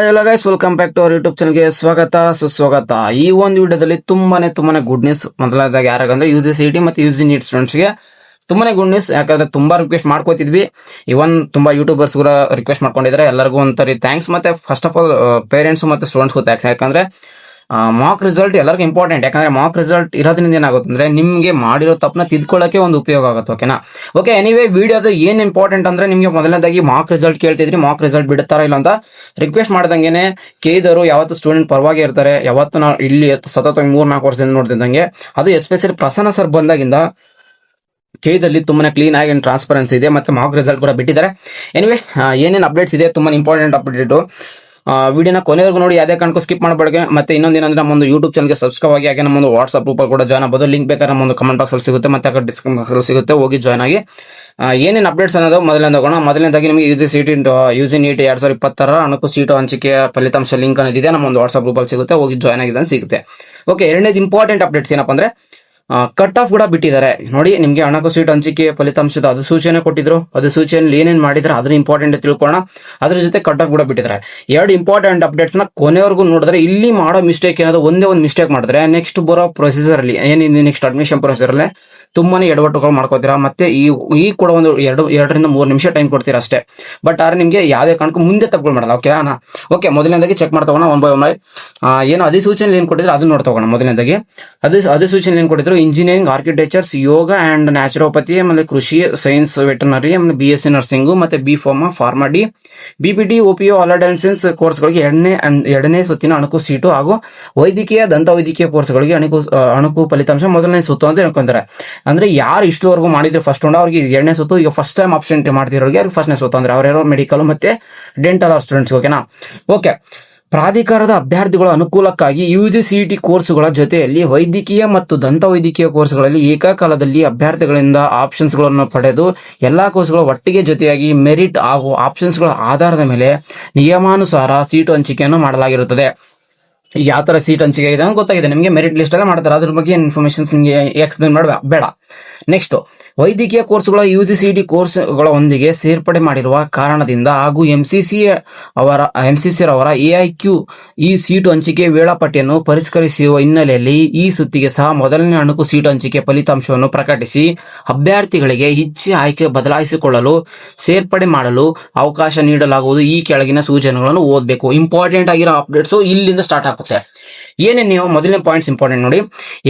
Hello guys, welcome back to our YouTube ಚಾನಲ್ಗೆ ಸ್ವಾಗತ ಸುಸ್ವಾಗತ. ಈ ಒಂದು ವಿಡಿಯೋದಲ್ಲಿ ತುಂಬಾನೇ ಗುಡ್ ನ್ಯೂಸ್. ಮೊದಲಾದಾಗ ಯಾರಾಗಂದ್ರೆ UGCET ಮತ್ತು UG ನೀಟ್ ಸ್ಟೂಡೆಂಟ್ಸ್ಗೆ ತುಂಬಾನೇ ಗುಡ್ ನ್ಯೂಸ್. ಯಾಕಂದ್ರೆ ತುಂಬಾ ರಿಕ್ವೆಸ್ಟ್ ಮಾಡ್ಕೋತಿದ್ವಿ, ಇವನ್ ತುಂಬಾ ಯೂಟ್ಯೂಬರ್ಸ್ ಕೂಡ ರಿಕ್ವೆಸ್ಟ್ ಮಾಡ್ಕೊಂಡಿದ್ದಾರೆ. ಎಲ್ಲರಿಗೂ ಒಂಥರ ಥ್ಯಾಂಕ್ಸ್. ಮತ್ತೆ ಫಸ್ಟ್ ಆಫ್ ಆಲ್ ಪೇರೆಂಟ್ಸ್ ಮತ್ತೆ ಸ್ಟೂಡೆಂಟ್ಸ್ಗೂ ಥ್ಯಾಂಕ್ಸ್. ಯಾಕಂದ್ರೆ ಮಾಕ್ ರಿಸಲ್ಟ್ ಎಲ್ಲರಿಗೂ ಇಂಪಾರ್ಟೆಂಟ್. ಯಾಕಂದ್ರೆ ಮಾಕ್ ರಿಸಲ್ಟ್ ಇರೋದ್ರಿಂದ ಏನಾಗುತ್ತೆ ಅಂದ್ರೆ ನಿಮ್ಗೆ ಮಾಡಿರೋ ತಪ್ಪನ್ನ ತಿದ್ಕೊಳ್ಳೋಕೆ ಒಂದು ಉಪಯೋಗ ಆಗುತ್ತೆ. ಓಕೆನಾ? ಓಕೆ, ಎನಿವೇ ವಿಡಿಯೋದ ಏನ್ ಇಂಪಾರ್ಟೆಂಟ್ ಅಂದ್ರೆ ನಿಮ್ಗೆ ಮೊದಲನೇದಾಗಿ ಮಾಕ್ ರಿಸಲ್ಟ್ ಕೇಳ್ತಿದ್ರಿ, ಮಾಕ್ ರಿಸಲ್ಟ್ ಬಿಡ್ತಾರ ಇಲ್ಲ ಅಂತ ರಿಕ್ವೆಸ್ಟ್ ಮಾಡ್ದಂಗೆನೆ ಕೇಳಿದವರು ಯಾವತ್ತು ಸ್ಟೂಡೆಂಟ್ ಪರವಾಗಿ ಇರ್ತಾರೆ. ಯಾವತ್ತು ನಾವು ಇಲ್ಲಿ ಸತತ 3-4 ವರ್ಷದಿಂದ ನೋಡ್ತಿದ್ದಂಗೆ, ಅದು ಎಸ್ಪೆಷಲಿ ಪ್ರಸನ್ನ ಸರ್ ಬಂದಾಗಿಂದ ಕೇದಲ್ಲಿ ತುಂಬಾನೇ ಕ್ಲೀನ್ ಆಗಿ ಅಂಡ್ ಟ್ರಾನ್ಸ್ಪರೆನ್ಸಿ ಇದೆ. ಮತ್ತೆ ಮಾಕ್ ರಿಸಲ್ಟ್ ಕೂಡ ಬಿಟ್ಟಿದ್ದಾರೆ. ಎನಿವೇ ಏನೇನು ಅಪ್ಡೇಟ್ಸ್ ಇದೆ, ತುಂಬಾ ಇಂಪಾರ್ಟೆಂಟ್ ಅಪ್ಡೇಟ್. ವಿಡಿಯೋನ ಕೊನೆವರೆಗೂ ನೋಡಿ, ಯಾವುದೇ ಕಾರಣಕ್ಕೂ ಸ್ಕಿಪ್ ಮಾಡಬೇಡಿ. ಮತ್ತೆ ಇನ್ನೊಂದೇನಂದ್ರೆ ನಮ್ಮೊಂದು ಯೂಟ್ಯೂಬ್ ಚಾನಲ್ಗೆ ಸಬ್ಸ್ಕ್ರೈಬ್ ಆಗಿ, ಹಾಗೆ ನಮ್ಮೊಂದು ವಾಟ್ಸ್ಆಪ್ ಗ್ರೂಪಲ್ಲಿ ಕೂಡ ಜಾಯ್ನ್ ಆಗಬಹುದು. ಲಿಂಕ್ ಬೇಕಾದ್ರೆ ನಮ್ಮೊಂದು ಕಮೆಂಟ್ ಬಾಕ್ಸ್ ಅಲ್ಲಿ ಸಿಗುತ್ತೆ, ಮತ್ತೆ ಆ ಡಿಸ್ಕ್ರಿಪ್ಷನ್ ಬಾಕ್ಸ್ ಅಲ್ಲಿ ಸಿಗುತ್ತೆ, ಹೋಗಿ ಜಾಯ್ನ್ ಆಗಿ. ಏನೇನು ಅಪ್ಡೇಟ್ಸ್ ಅನ್ನೋದು ಮೊದಲನೇದಾಗಿ ನಿಮಗೆ UGCET UG ನೀಟ್ 2020 ಅಣಕು ಸೀಟು ಹಂಚಿಕೆಯ ಫಲಿತಾಂಶ ಲಿಂಕ್ ಅನ್ನೋದಿದೆ, ನಮ್ಮೊಂದು ವಾಟ್ಸ್ಆಪ್ ಗ್ರೂಪಲ್ಲಿ ಸಿಗುತ್ತೆ, ಹೋಗಿ ಜಾಯ್ನ್ ಆಗಿದೆ ಸಿಗುತ್ತೆ. ಓಕೆ, ಎರಡನೇದು ಇಂಪಾರ್ಟೆಂಟ್ ಅಪ್ಡೇಟ್ಸ್ ಏನಪ್ಪ ಅಂದ್ರೆ ಕಟ್ ಆಫ್ ಕೂಡ ಬಿಟ್ಟಿದ್ದಾರೆ ನೋಡಿ. ನಿಮಗೆ ಹಣಕಾಸು ಸೀಟ್ ಹಂಚಿಕೆ ಫಲಿತಾಂಶದ ಅಧಿಸೂಚನೆ ಕೊಟ್ಟಿದ್ರು, ಅಧಿಸೂಚನೆಯಲ್ಲಿ ಏನೇನು ಮಾಡಿದ್ರೆ ಅದನ್ನ ಇಂಪಾರ್ಟೆಂಟ್ ತಿಳ್ಕೊಳ್ಳೋಣ. ಅದ್ರ ಜೊತೆ ಕಟ್ ಆಫ್ ಕೂಡ ಬಿಟ್ಟಿದ್ದಾರೆ. ಎರಡು ಇಂಪಾರ್ಟೆಂಟ್ ಅಪ್ಡೇಟ್ಸ್ ನ ಕೊನೆವರೆಗೂ ನೋಡಿದ್ರೆ, ಇಲ್ಲಿ ಮಾಡೋ ಮಿಸ್ಟೇಕ್ ಏನಾದ್ರು ಒಂದೇ ಒಂದು ಮಿಸ್ಟೇಕ್ ಮಾಡಿದ್ರೆ ನೆಕ್ಸ್ಟ್ ಬರೋ ಪ್ರೊಸೀಜರ್ ಅಲ್ಲಿ ಏನಿದೆ, ನೆಕ್ಸ್ಟ್ ಅಡ್ಮಿಷನ್ ಪ್ರೊಸೀಜರ್ ಅಲ್ಲಿ ತುಂಬಾನೇ ಎಡವಟ್ಟುಗಳು ಮಾಡ್ಕೋತೀರಾ. ಮತ್ತೆ ಈ ಕೂಡ ಒಂದು 2-3 ನಿಮಿಷ ಟೈಮ್ ಕೊಡ್ತೀರಾ ಅಷ್ಟೇ. ಬಟ್ ಆದ್ರೆ ನಿಮ್ಗೆ ಯಾವುದೇ ಕಾರಣಕ್ಕೂ ಮುಂದೆ ತಪ್ಪುಗಳು ಮಾಡಲ್ಲ. ಓಕೆ, ಮೊದಲನೇದಾಗಿ ಚೆಕ್ ಮಾಡ್ತಗೋಣ ಒನ್ ಬೈ ಒನ್. ಏನು ಅಧಿಸೂಚನೆ ಏನ್ ಕೊಟ್ಟಿದ್ರು ಅದನ್ನ ನೋಡ್ತಗೋಣ. ಮೊದಲನೇದಾಗಿ ಅಧಿಸೂಚನೆ ಏನ್ ಕೊಟ್ಟಿದ್ರು, engineering, architectures, yoga and naturopathy, ಆಮೇಲೆ ಕೃಷಿ, ಸೈನ್ಸ್, ವೆಟರ್ನರಿ, ಆಮೇಲೆ BSc ನರ್ಸಿಂಗ್, ಮತ್ತೆ ಫಾರ್ಮಾ ಡಿ, BPT, OPO, ಅಲರ್ಡೆನ್ಸೆನ್ಸ್ ಕೋರ್ಸ್ಗಳಿಗೆ ಎರಡನೇ ಸುತ್ತಿನ ಅಣಕು ಸೀಟು ಹಾಗೂ ವೈದ್ಯಕೀಯ, ದಂತ ವೈದ್ಯಕೀಯ ಕೋರ್ಸ್ಗಳಿಗೆ ಅಣಕು ಫಲಿತಾಂಶ ಮೊದಲನೇ ಸುತ್ತು ಅಂತ ಹೇಳ್ಕೊಂತಾರೆ. ಅಂದ್ರೆ ಯಾರು ಇಷ್ಟುವರೆಗೂ ಮಾಡಿದ್ರೆ ಫಸ್ಟ್ ರೌಂಡ್ ಅವ್ರಿಗೆ ಎರಡನೇ ಸುತ್ತು, ಈಗ ಫಸ್ಟ್ ಟೈಮ್ ಆಪ್ಷನ್ ಮಾಡ್ತಿರೋರಿಗೆ ಅವ್ರಿಗೆ ಫಸ್ಟ್ನೇ ಸುತ್ತು. ಅಂದ್ರೆ ಅವರೇನೋ ಮೆಡಿಕಲ್ ಮತ್ತೆ ಡೆಂಟಲ್ ಸ್ಟೂಡೆಂಟ್ಸ್. ಓಕೆನಾ? ಓಕೆ, ಪ್ರಾಧಿಕಾರದ ಅಭ್ಯರ್ಥಿಗಳ ಅನುಕೂಲಕ್ಕಾಗಿ UGCET ಕೋರ್ಸ್ಗಳ ಜೊತೆಯಲ್ಲಿ ವೈದ್ಯಕೀಯ ಮತ್ತು ದಂತ ವೈದ್ಯಕೀಯ ಕೋರ್ಸ್ಗಳಲ್ಲಿ ಏಕಕಾಲದಲ್ಲಿ ಅಭ್ಯರ್ಥಿಗಳಿಂದ ಆಪ್ಷನ್ಸ್ಗಳನ್ನು ಪಡೆದು ಎಲ್ಲಾ ಕೋರ್ಸ್ಗಳ ಒಟ್ಟಿಗೆ ಜೊತೆಯಾಗಿ ಮೆರಿಟ್ ಹಾಗೂ ಆಪ್ಷನ್ಸ್ಗಳ ಆಧಾರದ ಮೇಲೆ ನಿಯಮಾನುಸಾರ ಸೀಟು ಹಂಚಿಕೆಯನ್ನು ಮಾಡಲಾಗಿರುತ್ತದೆ. ಯಾವ ತರ ಸೀಟ್ ಹಂಚಿಕೆ ಇದೆ ಅಂತ ಗೊತ್ತಾಗಿದೆ ನಿಮಗೆ, ಮೆರಿಟ್ ಲಿಸ್ಟ್ ಎಲ್ಲ ಮಾಡ್ತಾರೆ. ಅದ್ರ ಬಗ್ಗೆ ಇನ್ಫಾರ್ಮೇಶನ್ಸ್ ನಿಮಗೆ ಎಕ್ಸ್ಪ್ಲೇನ್ ಬೇಡ. ನೆಕ್ಸ್ಟ್, ವೈದ್ಯಕೀಯ ಕೋರ್ಸ್ಗಳ UGCET ಕೋರ್ಸ್ಗಳ ಒಂದಿಗೆ ಸೇರ್ಪಡೆ ಮಾಡಿರುವ ಕಾರಣದಿಂದ ಹಾಗೂ MCC ಅವರ AIQ ಈ ಸೀಟು ಹಂಚಿಕೆ ವೇಳಾಪಟ್ಟಿಯನ್ನು ಪರಿಷ್ಕರಿಸುವ ಹಿನ್ನೆಲೆಯಲ್ಲಿ ಈ ಸುತ್ತಿಗೆ ಸಹ ಮೊದಲನೇ ಅಣಕು ಸೀಟು ಹಂಚಿಕೆ ಫಲಿತಾಂಶವನ್ನು ಪ್ರಕಟಿಸಿ ಅಭ್ಯರ್ಥಿಗಳಿಗೆ ಇಚ್ಛೆ ಆಯ್ಕೆ ಬದಲಾಯಿಸಿಕೊಳ್ಳಲು ಸೇರ್ಪಡೆ ಮಾಡಲು ಅವಕಾಶ ನೀಡಲಾಗುವುದು. ಈ ಕೆಳಗಿನ ಸೂಚನೆಗಳನ್ನು ಓದಬೇಕು. ಇಂಪಾರ್ಟೆಂಟ್ ಆಗಿರೋ ಅಪ್ಡೇಟ್ಸ್ ಇಲ್ಲಿಂದ ಸ್ಟಾರ್ಟ್ ಆಗುತ್ತೆ. ಏನೇ ನೀವು ಮೊದಲನೇ ಪಾಯಿಂಟ್ಸ್ ಇಂಪಾರ್ಟೆಂಟ್ ನೋಡಿ.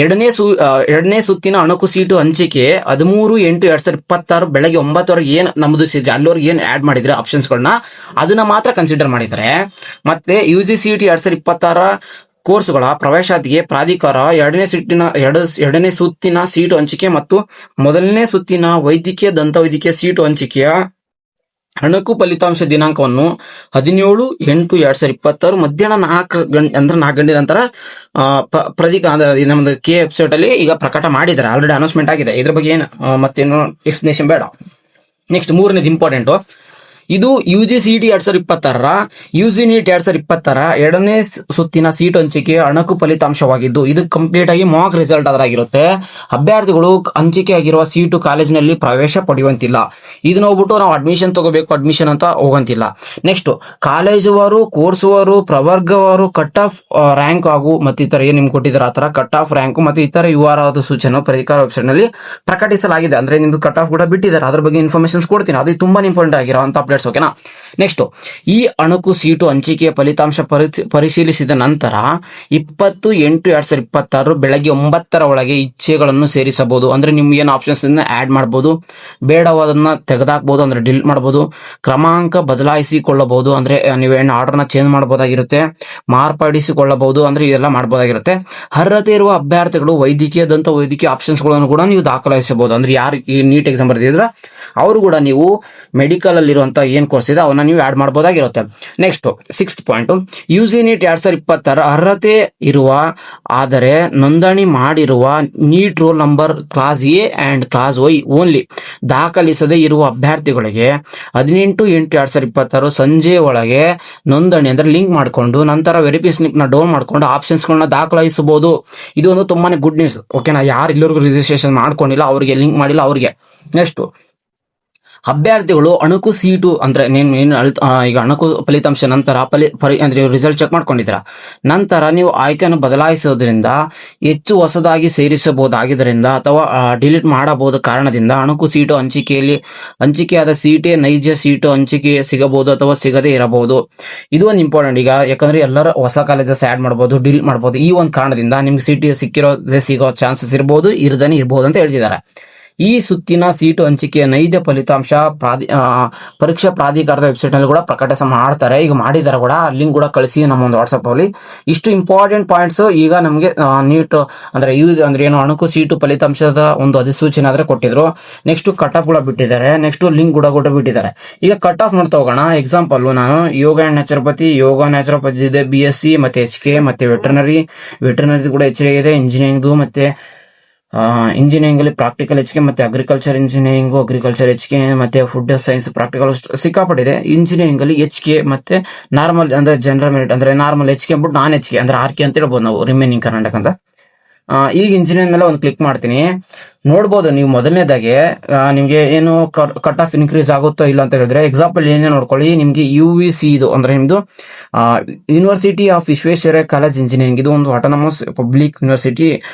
ಎರಡನೇ ಸುತ್ತಿನ ಅಣಕು ಸೀಟು ಹಂಚಿಕೆ 13/8/2026 ಬೆಳಗ್ಗೆ 9 ಏನ್ ನಮೂದಿಸಿದ್ರೆ ಅಲ್ಲಿವರೆಗೆ ಏನ್ ಆಡ್ ಮಾಡಿದ್ರೆ ಆಪ್ಷನ್ಸ್ಗಳನ್ನ ಅದನ್ನ ಮಾತ್ರ ಕನ್ಸಿಡರ್ ಮಾಡಿದ್ದಾರೆ. ಮತ್ತೆ UGCET 2026 ಕೋರ್ಸ್ಗಳ ಪ್ರವೇಶಾತಿಗೆ ಪ್ರಾಧಿಕಾರ ಎರಡನೇ ಸುತ್ತಿನ ಸೀಟು ಹಂಚಿಕೆ ಮತ್ತು ಮೊದಲನೇ ಸುತ್ತಿನ ವೈದ್ಯಕೀಯ, ದಂತ ವೈದ್ಯಕೀಯ ಸೀಟು ಹಂಚಿಕೆಯ ಅಣಕು ಫಲಿತಾಂಶ ದಿನಾಂಕವನ್ನು 17/8/2026 ಮಧ್ಯಾಹ್ನ 4 ಗಂಟೆ ನಂತರ ನಮ್ದು ವೆಬ್ಸೈಟ್ ಅಲ್ಲಿ ಈಗ ಪ್ರಕಟ ಮಾಡಿದ್ದಾರೆ. ಆಲ್ರೆಡಿ ಅನೌನ್ಸ್ಮೆಂಟ್ ಆಗಿದೆ. ಇದ್ರ ಬಗ್ಗೆ ಏನು ಮತ್ತೇನು ಎಕ್ಸ್ಪ್ಲನೇಷನ್ ಬೇಡ. ನೆಕ್ಸ್ಟ್, ಮೂರನೇದು ಇಂಪಾರ್ಟೆಂಟ್. ಇದು UGCET 2026 UG ನೀಟ್ 2026 ಎರಡನೇ ಸುತ್ತಿನ ಸೀಟ್ ಹಂಚಿಕೆ ಅಣಕು ಫಲಿತಾಂಶವಾಗಿದ್ದು, ಇದು ಕಂಪ್ಲೀಟ್ ಆಗಿ ಮಾಕ್ ರಿಸಲ್ಟ್ ಅದರಾಗಿರುತ್ತೆ. ಅಭ್ಯರ್ಥಿಗಳು ಹಂಚಿಕೆ ಆಗಿರುವ ಸೀಟು ಕಾಲೇಜಿನಲ್ಲಿ ಪ್ರವೇಶ ಪಡೆಯುವಂತಿಲ್ಲ. ಇದನ್ನ ಹೋಗ್ಬಿಟ್ಟು ನಾವು ಅಡ್ಮಿಷನ್ ತಗೋಬೇಕು, ಅಡ್ಮಿಷನ್ ಅಂತ ಹೋಗಂತಿಲ್ಲ. ನೆಕ್ಸ್ಟ್, ಕಾಲೇಜುವಾರು, ಕೋರ್ಸುವಾರು, ಪ್ರವರ್ಗವಾರು ಕಟ್ ಆಫ್ ರ್ಯಾಂಕ್ ಹಾಗೂ ಮತ್ತಿತರ ಏನ್ ನಿಮ್ಗೆ ಕೊಟ್ಟಿದ್ದಾರೆ ಆ ತರ ಕಟ್ ಆಫ್ ರ್ಯಾಂಕ್ ಮತ್ತೆ ಇತರ URದ ಸೂಚನೆ ಪ್ರಾಧಿಕಾರ ವೆಬ್ಸೈಟ್ ನಲ್ಲಿ ಪ್ರಕಟಿಸಲಾಗಿದೆ. ಅಂದ್ರೆ ನಿಮ್ದು ಕಟ್ ಆಫ್ ಕೂಡ ಬಿಟ್ಟಿದ್ದಾರೆ. ಅದ್ರ ಬಗ್ಗೆ ಇನ್ಫಾರ್ಮೇಶನ್ಸ್ ಕೊಡ್ತೀನಿ. ಅದು ತುಂಬಾ ಇಂಪಾರ್ಟೆಂಟ್ ಆಗಿರೋ ಅಂತ ಅಪ್ಡೇಟ್ಸ್. ಓಕೆನಾ? ನೆಕ್ಸ್ಟ್, ಈ ಅಣಕು ಸೀಟು ಹಂಚಿಕೆಯ ಫಲಿತಾಂಶ ಪರಿಶೀಲಿಸಿದ ನಂತರ 20/8/2026 ಬೆಳಗ್ಗೆ 9 ಒಳಗೆ ಇಚ್ಛೆಗಳನ್ನು ಸೇರಿಸಬಹುದು. ಅಂದ್ರೆ ನಿಮ್ಗೆ ಏನು ಆಪ್ಷನ್ಸ್ ಆಡ್ ಮಾಡಬಹುದು, ಬೇಡವಾದನ್ನ ತೆಗೆದಾಕಬಹುದು, ಅಂದ್ರೆ ಡಿಲೀಟ್ ಮಾಡಬಹುದು, ಕ್ರಮಾಂಕ ಬದಲಾಯಿಸಿಕೊಳ್ಳಬಹುದು, ಅಂದ್ರೆ ನೀವೇನು ಆರ್ಡರ್ನ ಚೇಂಜ್ ಮಾಡಬಹುದಾಗಿರುತ್ತೆ, ಮಾರ್ಪಡಿಸಿಕೊಳ್ಳಬಹುದು, ಅಂದ್ರೆ ಇದೆಲ್ಲ ಮಾಡಬಹುದಾಗಿರುತ್ತೆ. ಅರ್ಹತೆ ಇರುವ ಅಭ್ಯರ್ಥಿಗಳು ವೈದ್ಯಕೀಯ, ದಂತ ವೈದ್ಯಕೀಯ ಆಪ್ಷನ್ಸ್ಗಳನ್ನು ಕೂಡ ನೀವು ದಾಖಲಿಸಬಹುದು. ಅಂದ್ರೆ ಯಾರು ಈ ನೀಟ್ ಎಕ್ಸಾಮ್ ಬರೆದಿದ್ರೆ ಅವರು ಕೂಡ ನೀವು ಮೆಡಿಕಲ್ ಅಲ್ಲಿರುವಂತ ಏನ್ ಕೋರ್ಸ್ ಇದೆ ಅವನ್ನ ನೀವು ಆಡ್ ಮಾಡಬಹುದಾಗಿರುತ್ತೆ. Next, 6th point, UG NEET 2026 ಅರ್ಹತೆ ಇರುವ ಆದರೆ ನೋಂದಣಿ ಮಾಡಿರುವ NEET roll number class A and class Y only ದಾಖಲಿಸದೇ ಇರುವ ಅಭ್ಯರ್ಥಿಗಳಿಗೆ 18/8/2026 ಸಂಜೆ ಒಳಗೆ ನೋಂದಣಿ ಅಂದ್ರೆ ಲಿಂಕ್ ಮಾಡಿಕೊಂಡು ನಂತರ ವೆರಿಫೈ ಸ್ಲಿಪ್ ನ ಡೌನ್ ಮಾಡ್ಕೊಂಡು ಆಪ್ಷನ್ಸ್ಗಳನ್ನ ದಾಖಲಿಸಬಹುದು. ಇದು ಒಂದು ತುಂಬಾನೇ ಗುಡ್ ನ್ಯೂಸ್. ಓಕೆನಾ? ಯಾರು ಇಲ್ಲಿವರೆಗೂ ರಿಜಿಸ್ಟ್ರೇಷನ್ ಮಾಡ್ಕೊಂಡಿಲ್ಲ ಅವರಿಗೆ, ಲಿಂಕ್ ಮಾಡಿಲ್ಲ ಅವರಿಗೆ. ನೆಕ್ಸ್ಟ್, ಅಭ್ಯರ್ಥಿಗಳು ಅಣುಕು ಸೀಟು ಅಂದ್ರೆ ಈಗ ಅಣುಕು ಫಲಿತಾಂಶ ನಂತರ ಅಂದ್ರೆ ರಿಸಲ್ಟ್ ಚೆಕ್ ಮಾಡ್ಕೊಂಡಿದ್ದೀರಾ, ನಂತರ ನೀವು ಆಯ್ಕೆಯನ್ನು ಬದಲಾಯಿಸೋದ್ರಿಂದ ಹೆಚ್ಚು ಹೊಸದಾಗಿ ಸೇರಿಸಬಹುದಾಗಿದ್ದರಿಂದ ಅಥವಾ ಡಿಲೀಟ್ ಮಾಡಬಹುದು ಕಾರಣದಿಂದ ಅಣುಕು ಸೀಟು ಹಂಚಿಕೆಯಾದ ಸೀಟೇ ನೈಜ ಸೀಟು ಹಂಚಿಕೆ ಸಿಗಬಹುದು ಅಥವಾ ಸಿಗದೇ ಇರಬಹುದು. ಇದು ಒಂದು ಇಂಪಾರ್ಟೆಂಟ್. ಈಗ ಯಾಕಂದ್ರೆ ಎಲ್ಲರೂ ಹೊಸ ಕಾಲೇಜಸ್ ಆಡ್ ಮಾಡಬಹುದು, ಡಿಲೀಟ್ ಮಾಡಬಹುದು. ಈ ಒಂದು ಕಾರಣದಿಂದ ನಿಮ್ಗೆ ಸೀಟ್ ಸಿಗೋ ಚಾನ್ಸಸ್ ಇರಬಹುದು, ಇರದೇ ಇರಬಹುದು ಅಂತ ಹೇಳ್ತಿದ್ದಾರೆ. ಈ ಸುತ್ತಿನ ಸೀಟು ಹಂಚಿಕೆಯ ನೈಜ ಫಲಿತಾಂಶ ಪರೀಕ್ಷಾ ಪ್ರಾಧಿಕಾರದ ವೆಬ್ಸೈಟ್ ನಲ್ಲಿ ಕೂಡ ಪ್ರಕಟಿಸ ಮಾಡ್ತಾರೆ. ಈಗ ಮಾಡಿದ್ದಾರೆ ಕೂಡ, ಲಿಂಕ್ ಕೂಡ ಕಳಿಸಿ ನಮ್ಮ ಒಂದು ವಾಟ್ಸ್ಆಪ್ ಅಲ್ಲಿ. ಇಷ್ಟು ಇಂಪಾರ್ಟೆಂಟ್ ಪಾಯಿಂಟ್ಸ್ ಈಗ ನಮಗೆ ನೀಟ್ ಅಂದ್ರೆ ಏನು ಅಣುಕು ಸೀಟು ಫಲಿತಾಂಶದ ಒಂದು ಅಧಿಸೂಚನೆ ಆದ್ರೆ ಕೊಟ್ಟಿದ್ರು. ನೆಕ್ಸ್ಟ್ ಕಟ್ ಆಫ್ ಕೂಡ ಬಿಟ್ಟಿದ್ದಾರೆ, ನೆಕ್ಸ್ಟ್ ಲಿಂಕ್ ಕೂಡ ಬಿಟ್ಟಿದ್ದಾರೆ. ಈಗ ಕಟ್ ಆಫ್ ನೋಡ್ತಾ ಹೋಗೋಣ. ಎಕ್ಸಾಂಪಲ್ ನಾನು ಯೋಗ ಅಂಡ್ ನ್ಯಾಚುರೋಪತಿ ಇದೆ, BSc ಮತ್ತೆ HK ಮತ್ತೆ ವೆಟರ್ನರಿ ಕೂಡ HK ಇದೆ, ಇಂಜಿನಿಯರಿಂಗ್ ಮತ್ತೆ ಇಂಜಿನಿಯರಿಂಗ್ ಅಲ್ಲಿ ಪ್ರಾಕ್ಟಿಕಲ್ HK ಮತ್ತೆ ಅಗ್ರಿಕಲ್ಚರ್ HK ಮತ್ತೆ ಫುಡ್ ಸೈನ್ಸ್ ಪ್ರಾಕ್ಟಿಕಲ್ ಸಿಕ್ಕಾಪಟ್ಟಿದೆ. ಇಂಜಿನಿಯರಿಂಗ್ ಅಲ್ಲಿ HK ಮತ್ತೆ ನಾರ್ಮಲ್ ಅಂದ್ರೆ ಜನರಲ್ ಮೆರಿಟ್ ಅಂದ್ರೆ ನಾರ್ಮಲ್ HK ಬಿಟ್ಟು ನಾನ್ HK ಅಂದ್ರೆ RK ಅಂತ ಹೇಳ್ಬೋದು ನಾವು, ರಿಮೈನಿಂಗ್ ಕರ್ನಾಟಕ ಅಂತ. ಈಗ ಇಂಜಿನಿಯರಿಂಗ್ ಮೇಲೆ ಒಂದು ಕ್ಲಿಕ್ ಮಾಡ್ತೀನಿ. ನೋಡ್ಬೋದು ನೀವು ಮೊದಲನೇದಾಗೆ ನಿಮ್ಗೆ ಏನು ಕಟ್ ಆಫ್ ಇನ್ಕ್ರೀಸ್ ಆಗುತ್ತೋ ಇಲ್ಲ ಅಂತ ಹೇಳಿದ್ರೆ, ಎಕ್ಸಾಂಪಲ್ ಏನೇ ನೋಡ್ಕೊಳ್ಳಿ, ನಿಮ್ಗೆ UVC ಇದು ಅಂದ್ರೆ ನಿಮ್ದು university of Visvesvaraya college engineering, ಇದು ಒಂದು autonomous public university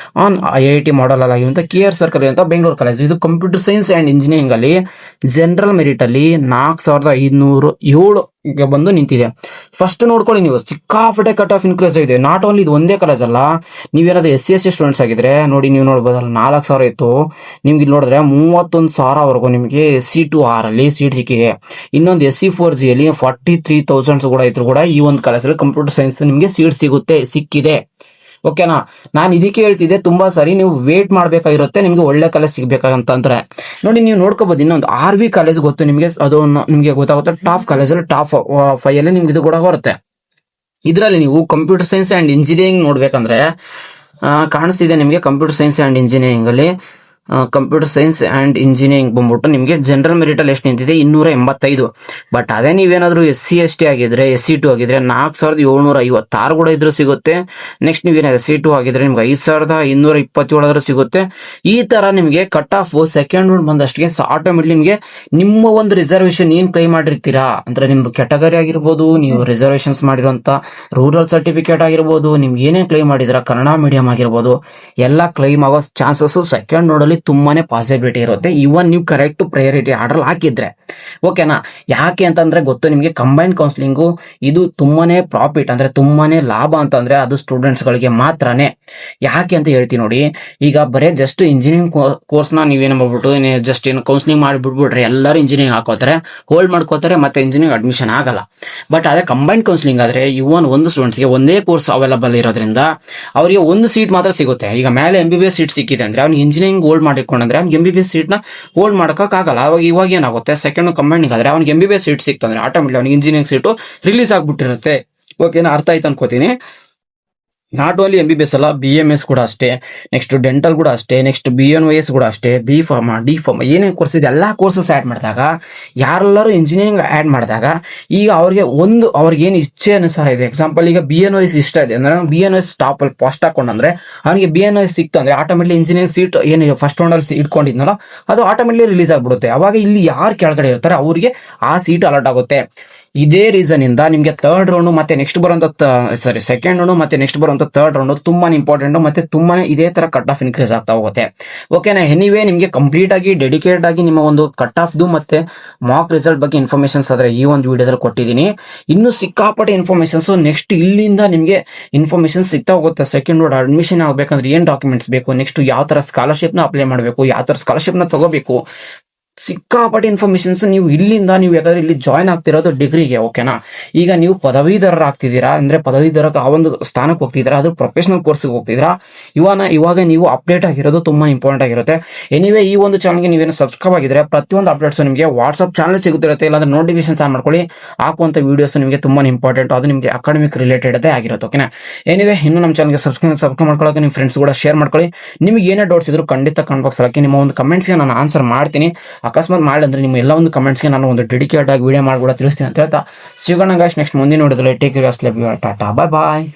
on IIT model ಆಗಿರುವಂತ KR ಸರ್ಕಲ್ ಅಂತ ಬೆಂಗಳೂರು ಕಾಲೇಜ್. ಇದು ಕಂಪ್ಯೂಟರ್ ಸೈನ್ಸ್ ಅಂಡ್ ಇಂಜಿನಿಯರಿಂಗ್ ಅಲ್ಲಿ ಜನರಲ್ ಮೆರಿಟ್ ಅಲ್ಲಿ 4507 ಬಂದು ನಿಂತಿದೆ. ಫಸ್ಟ್ ನೋಡ್ಕೊಳ್ಳಿ, ನೀವು ಸಿಕ್ಕಾಪಟ್ಟೆ ಕಟ್ ಆಫ್ ಇನ್ಕ್ರೀಸ್ ಆಗಿದೆ. ನಾಟ್ ಓನ್ಲಿ ಇದು ಒಂದೇ ಕಾಲೇಜ್ ಅಲ್ಲ, ನೀವೇನಾದ್ರು SC ಸ್ಟೂಡೆಂಟ್ಸ್ ಆಗಿದ್ರೆ ನೋಡಿ, ನೀವು ನೋಡ್ಬೋದಲ್ಲ 4000 ಇತ್ತು, ನಿಮ್ಗೆ ಇಲ್ಲಿ ನೋಡಿದ್ರೆ 31,000ವರೆಗೂ ನಿಮಗೆ SC2R ಅಲ್ಲಿ ಸೀಟ್ ಸಿಕ್ಕಿದೆ. ಇನ್ನೊಂದು SC4G ಅಲ್ಲಿ 43,000 ಕೂಡ ಇದ್ರು ಕೂಡ ಈ ಒಂದು ಕಾಲೇಜಲ್ಲಿ ಕಂಪ್ಯೂಟರ್ ಸೈನ್ಸ್ ನಿಮ್ಗೆ ಸೀಟ್ ಸಿಕ್ಕಿದೆ. ಓಕೆನಾ? ನಾನು ಇದಕ್ಕೆ ಹೇಳ್ತಿದ್ದೆ, ತುಂಬಾ ಸಾರಿ ನೀವು ವೇಟ್ ಮಾಡ್ಬೇಕಾಗಿರುತ್ತೆ ನಿಮ್ಗೆ ಒಳ್ಳೆ ಕಾಲೇಜ್ ಸಿಗ್ಬೇಕಂತಂದ್ರೆ. ನೋಡಿ, ನೀವು ನೋಡ್ಕೋಬಹುದು. ಇನ್ನೊಂದು RV ಕಾಲೇಜ್ ಗೊತ್ತು ನಿಮ್ಗೆ, ಅದು ನಿಮ್ಗೆ ಗೊತ್ತಾಗುತ್ತೆ. ಟಾಪ್ ಕಾಲೇಜಲ್ಲಿ ಟಾಪ್ 5 ಅಲ್ಲಿ ನಿಮ್ಗೆ ಇದು ಕೂಡ ಬರುತ್ತೆ. ಇದರಲ್ಲಿ ನೀವು ಕಂಪ್ಯೂಟರ್ ಸೈನ್ಸ್ ಅಂಡ್ ಇಂಜಿನಿಯರಿಂಗ್ ನೋಡ್ಬೇಕಂದ್ರೆ ಕಾಣಿಸ್ತಿದೆ ನಿಮ್ಗೆ. ಕಂಪ್ಯೂಟರ್ ಸೈನ್ಸ್ ಅಂಡ್ ಇಂಜಿನಿಯರಿಂಗ್ ಅಲ್ಲಿ ಬಂದ್ಬಿಟ್ಟು ನಿಮ್ಗೆ ಜನರಲ್ ಮೆರಿಟ್ ಅಲ್ಲಿ ಎಷ್ಟು ನಿಂತಿದೆ? 285. ಬಟ್ ಅದೇ ನೀವೇನಾದ್ರೂ SC ST ಆಗಿದ್ರೆ, SC2 ಆಗಿದ್ರೆ 4756 ಕೂಡ ಇದ್ರೂ ಸಿಗುತ್ತೆ. ನೆಕ್ಸ್ಟ್ ನೀವೇನಾದ್ರು SC2 ಆಗಿದ್ರೆ ನಿಮ್ಗೆ 5227 ಸಿಗುತ್ತೆ. ಈ ತರ ನಿಮ್ಗೆ ಕಟ್ ಆಫ್ ಸೆಕೆಂಡ್ ರೌಂಡ್ ಬಂದಷ್ಟಿಗೆ ಆಟೋಮೆಟಿಕ್ ನಿಮ್ಗೆ ನಿಮ್ಮ ಒಂದು ರಿಸರ್ವೇಶನ್ ಏನ್ ಕ್ಲೈಮ್ ಮಾಡಿರ್ತೀರಾ ಅಂದ್ರೆ ನಿಮ್ದು ಕ್ಯಾಟಗರಿ ಆಗಿರ್ಬೋದು, ನೀವು ರಿಸರ್ವೇಶನ್ಸ್ ಮಾಡಿರುವಂತ ರೂರಲ್ ಸರ್ಟಿಫಿಕೇಟ್ ಆಗಿರ್ಬೋದು, ನಿಮ್ಗೆ ಏನೇನ್ ಕ್ಲೈಮ್ ಮಾಡಿದ್ರ ಕನ್ನಡ ಮೀಡಿಯಂ ಆಗಿರ್ಬೋದು, ಎಲ್ಲ ಕ್ಲೈಮ್ ಆಗೋ ಚಾನ್ಸಸ್ ಸೆಕೆಂಡ್ ನೋಡ್ ಅಲ್ಲಿ ತುಂಬಾನೇ ಪಾಸಿಬಿಲಿಟಿ ಇರುತ್ತೆ. ಇವನ್ ನೀವು ಕರೆಕ್ಟ್ ಪ್ರಯಾರಿಟಿ ಆರ್ಡರ್ ಹಾಕಿದ್ರೆ. ಓಕೆನಾ? ಯಾಕೆ ಅಂತಂದ್ರೆ ಗೊತ್ತು ನಿಮ್ಗೆ, ಕಂಬೈನ್ ಕೌನ್ಸಿಲಿಂಗು ಇದು ತುಂಬಾನೇ ಪ್ರಾಫಿಟ್ ಅಂದ್ರೆ ತುಂಬಾನೇ ಲಾಭ ಅಂತಂದ್ರೆ ಅದು ಸ್ಟೂಡೆಂಟ್ಸ್ ಗಳಿಗೆ ಮಾತ್ರನೇ. ಯಾಕೆ ಅಂತ ಹೇಳ್ತೀನಿ ನೋಡಿ. ಈಗ ಬರೇ ಜಸ್ಟ್ ಇಂಜಿನಿಯರಿಂಗ್ ಕೋರ್ಸ್ ನ ನೀವೇನು ಮಾಡ್ಬಿಟ್ಟು ಜಸ್ಟ್ ಏನು ಕೌನ್ಸಿಲಿಂಗ್ ಮಾಡಿ ಬಿಟ್ಬಿಟ್ರೆ ಎಲ್ಲರೂ ಇಂಜಿನಿಯರಿಂಗ್ ಹಾಕೋತಾರೆ, ಹೋಲ್ಡ್ ಮಾಡ್ಕೋತಾರೆ, ಮತ್ತೆ ಇಂಜಿನಿಯರಿಂಗ್ ಅಡ್ಮಿಷನ್ ಆಗಲ್ಲ. ಬಟ್ ಅದೇ ಕಂಬೈನ್ ಕೌನ್ಸಿಲಿಂಗ್ ಆದ್ರೆ ಇವನ್ ಒಂದು ಸ್ಟೂಡೆಂಟ್ಸ್ಗೆ ಒಂದೇ ಕೋರ್ಸ್ ಅವೈಲಬಲ್ ಇರೋದ್ರಿಂದ ಅವರಿಗೆ ಒಂದು ಸೀಟ್ ಮಾತ್ರ ಸಿಗುತ್ತೆ. ಈಗ ಮೇಲೆ MBBS ಸೀಟ್ ಸಿಕ್ಕಿದೆ ಅಂದ್ರೆ ಅವ್ನಿಗೆ ಇಂಜಿನಿಯರಿಂಗ್ ಹೋಲ್ಡ್ ಮಾಡಿಕೊಂಡ್ರೆ ಅವ್ನಿಗೆ MBBS ಸೀಟ್ ನ ಹೋಲ್ಡ್ ಮಾಡಕ್ಕಾಗಲ್ಲ. ಇವಾಗ ಏನಾಗುತ್ತೆ, ಸೆಕೆಂಡ್ ಕಂಬೈನಿಂಗ್ ಆದ್ರೆ ಅವ್ನಿಗೆ MBBS ಸೀಟ್ ಸಿಕ್ತಂದ್ರೆ ಆಟೋಮೆಟಿಕ್ ಅವ್ನಿಗೆ ಇಂಜಿನಿಯರಿಂಗ್ ಸೀಟು ರಿಲೀಸ್ ಆಗ್ಬಿಟ್ಟಿರುತ್ತೆ. ಓಕೆನಾ? ಅರ್ಥ ಆಯ್ತು ಅನ್ಕೋತೀನಿ. ನಾಟ್ ಓನ್ಲಿ MBBS ಅಲ್ಲ, BMS ಕೂಡ ಅಷ್ಟೇ, ನೆಕ್ಸ್ಟ್ ಡೆಂಟಲ್ ಕೂಡ ಅಷ್ಟೇ, ನೆಕ್ಸ್ಟ್ BNYS ಕೂಡ ಅಷ್ಟೇ, B.Pharma D.Pharma ಏನೇನು ಕೋರ್ಸ್ ಇದೆ ಎಲ್ಲಾ ಕೋರ್ಸಸ್ ಆಡ್ ಮಾಡಿದಾಗ, ಯಾರೆಲ್ಲರೂ ಇಂಜಿನಿಯರಿಂಗ್ ಆಡ್ ಮಾಡಿದಾಗ ಈಗ ಅವ್ರಿಗೆ ಏನು ಇಚ್ಛೆ ಅನುಸಾರ ಇದೆ. ಎಕ್ಸಾಂಪಲ್ ಈಗ BNYS ಇಷ್ಟ ಇದೆ ಅಂದ್ರೆ BNYS ಟಾಪ್ ಅಲ್ಲಿ ಫಸ್ಟ್ ಹಾಕೊಂಡ್ರೆ ಅವನಿಗೆ BNYS ಸಿಕ್ತಂದ್ರೆ ಆಟೋಮೆಟಿಕ್ ಇಂಜಿನಿಯರಿಂಗ್ ಸೀಟ್ ಏನು ಫಸ್ಟ್ ರೌಂಡ್ ಅಲ್ಲಿ ಇಟ್ಕೊಂಡಿದ್ನಲ್ಲ ಅದು ಆಟೋಮೆಟಿಕ್ ರಿಲೀಸ್ ಆಗ್ಬಿಡುತ್ತೆ. ಅವಾಗ ಇಲ್ಲಿ ಯಾರು ಕೆಳಗಡೆ ಇರ್ತಾರೆ ಅವ್ರಿಗೆ ಆ ಸೀಟ್ ಅಲಾಟ್ ಆಗುತ್ತೆ. ಇದೇ ರೀಸನ್ ಇಂದ ನಿಮ್ಗೆ ಥರ್ಡ್ ರೌಂಡ್ ಮತ್ತೆ ನೆಕ್ಸ್ಟ್ ಬರುವಂತ ಸೆಕೆಂಡ್ ರೌಂಡ್ ಮತ್ತೆ ನೆಕ್ಸ್ಟ್ ಬರುವಂತ ಥರ್ಡ್ ರೌಂಡ್ ತುಂಬಾ ಇಂಪಾರ್ಟೆಂಟ್ ಮತ್ತೆ ತುಂಬಾನೇ ಇದೇ ತರ ಕಟ್ ಆಫ್ ಇನ್ಕ್ರೀಸ್ ಆಗ್ತಾ ಹೋಗುತ್ತೆ. ಓಕೆನಾ? ಎನಿವೇ ನಿಮ್ಗೆ ಕಂಪ್ಲೀಟ್ ಆಗಿ ಡೆಡಿಕೇಟೆಡ್ ಆಗಿ ನಿಮ್ಮ ಒಂದು ಕಟ್ ಆಫ್ ಮತ್ತೆ ಮಾಕ್ ರಿಸಲ್ಟ್ ಬಗ್ಗೆ ಇನ್ಫಾರ್ಮೇಶನ್ಸ್ ಆದ್ರೆ ಈ ಒಂದು ವಿಡಿಯೋದಲ್ಲಿ ಕೊಟ್ಟಿದ್ದೀನಿ. ಇನ್ನು ಸಿಕ್ಕಾಪಟ್ಟೆ ಇನ್ಫಾರ್ಮೇಶನ್ಸ್ ನೆಕ್ಸ್ಟ್ ಇಲ್ಲಿಂದ ನಿಮ್ಗೆ ಇನ್ಫಾರ್ಮೇಶನ್ ಸಿಗ್ತಾ ಹೋಗುತ್ತೆ. ಸೆಕೆಂಡ್ ರೌಂಡ್ ಅಡ್ಮಿಷನ್ ಆಗ್ಬೇಕಂದ್ರೆ ಏನ್ ಡಾಕ್ಯುಮೆಂಟ್ಸ್ ಬೇಕು, ನೆಕ್ಸ್ಟ್ ಯಾವ ತರ ಸ್ಕಾಲರ್ಶಿಪ್ ನ ಅಪ್ಲೈ ಮಾಡಬೇಕು, ಯಾವ ತರ ಸ್ಕಾಲರ್ಶಿಪ್ ನ ತಗೋಬೇಕು, ಸಿಕ್ಕಾಪಟ್ಟೆ ಇನ್ಫಾರ್ಮೇಶನ್ಸ್ ನೀವು ಇಲ್ಲಿಂದ ನೀವು ಯಾಕಂದ್ರೆ ಇಲ್ಲಿ ಜಾಯ್ನ್ ಆಗ್ತಿರೋದು ಡಿಗ್ರಿಗೆ. ಓಕೆನಾ? ಈಗ ನೀವು ಪದವೀಧರ ಆಗ್ತಿದ್ದೀರಾ ಅಂದ್ರೆ ಪದವೀಧರ ಆ ಒಂದು ಸ್ಥಾನಕ್ಕೆ ಹೋಗ್ತಿದ್ದೀರಾ, ಅದು ಪ್ರೊಫೆಷನಲ್ ಕೋರ್ಸ್ಗೆ ಹೋಗ್ತಿದ್ದೀರಾ, ಇವಾಗ ನೀವು ಅಪ್ಡೇಟ್ ಆಗಿರೋದು ತುಂಬಾ ಇಂಪಾರ್ಟೆಂಟ್ ಆಗಿರುತ್ತೆ. ಎನಿವೇ ಈ ಒಂದು ಚಾನಲ್ಗೆ ನೀವೇನು ಸಬ್ಸ್ಕ್ರೈಬ್ ಆಗಿದ್ರೆ ಪ್ರತಿಯೊಂದು ಅಪ್ಡೇಟ್ಸ್ ನಿಮಗೆ ವಾಟ್ಸ್ಆಪ್ ಚಾನಲ್ ಸಿಗುತ್ತಿರುತ್ತೆ, ಇಲ್ಲಾಂದ್ರೆ ನೋಟಿಫಿಕೇಶನ್ ಆನ್ ಮಾಡ್ಕೊಳ್ಳಿ. ಹಾಕುವಂತ ವಿಡಿಯೋಸ್ ನಿಮಗೆ ತುಂಬಾ ಇಂಪಾರ್ಟೆಂಟ್, ಅದು ನಿಮಗೆ ಅಕಾಡೆಮಿಕ್ ರಿಲೇಟೆಡ್ ಆಗಿರುತ್ತೆ. ಓಕೆನಾ? ಎನಿವೇ ಇನ್ನು ನಮ್ಮ ಚಾನಲ್ಗೆ ಸಬ್ಸ್ಕ್ರೈಬ್ ಮಾಡ್ಕೊಳ್ಳೋಕೆ ನಿಮ್ಮ ಫ್ರೆಂಡ್ಸ್ ಕೂಡ ಶೇರ್ ಮಾಡ್ಕೊಳ್ಳಿ. ನಿಮಗೆ ಏನೇ ಡೌಟ್ಸ್ ಇದ್ರು ಖಂಡಿತ ಕಮೆಂಟ್ ಬಾಕ್ಸ್ ಹಾಕಿ, ನಿಮ್ಮ ಒಂದು ಕಮೆಂಟ್ಸ್ಗೆ ನಾನು ಆನ್ಸರ್ ಮಾಡ್ತೀನಿ. ಅಕಸ್ಮಾತ್ ಮಾಡಿ ಅಂದ್ರೆ ನಿಮ್ಮ ಎಲ್ಲ ಒಂದು ಕಮೆಂಟ್ಸ್ಗೆ ನಾನು ಒಂದು ಡೆಡಿಕೇಟ್ ಆಗಿ ವಿಡಿಯೋ ಮಾಡಿ ಕೂಡ ತಿಳಿಸ್ತೀನಿ ಅಂತ ಹೇಳ್ತಾ ಸಿಗೋಣ ಗಾಯ್ಸ್ ನೆಕ್ಸ್ಟ್ ಮುಂದಿನ ವಿಡಿಯೋದಲ್ಲಿ. ಟೇಕ್ ಕೇರ್, ಟಾಟಾ, ಬಾಯ್ ಬಾಯ್.